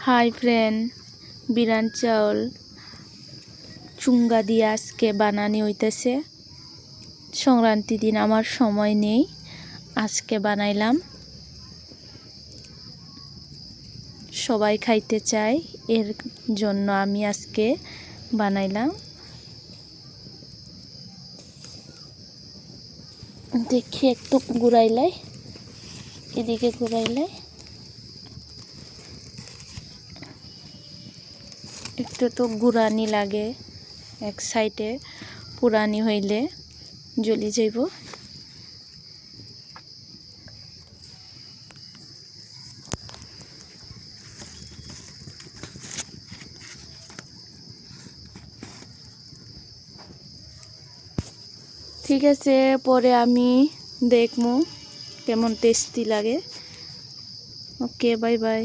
Hi friend, বিরান চাউল চুঙ্গা দিয়ে আজকে বানানি হইতেছে। সংক্রান্তি দিন আমার সময় নেই, আজকে বানাইলাম। সবাই খাইতে চায়, এর জন্য আমি আজকে বানাইলাম। দেখি একটু ঘুরাইলাই, এদিকে ঘুরাইলাই, একটু তো ঘুরানি লাগে, এক সাইডে পুরানি হইলে জ্বলি যাইব। ঠিক আছে, পরে আমি দেখবো কেমন টেস্টি লাগে। ওকে, বাই বাই।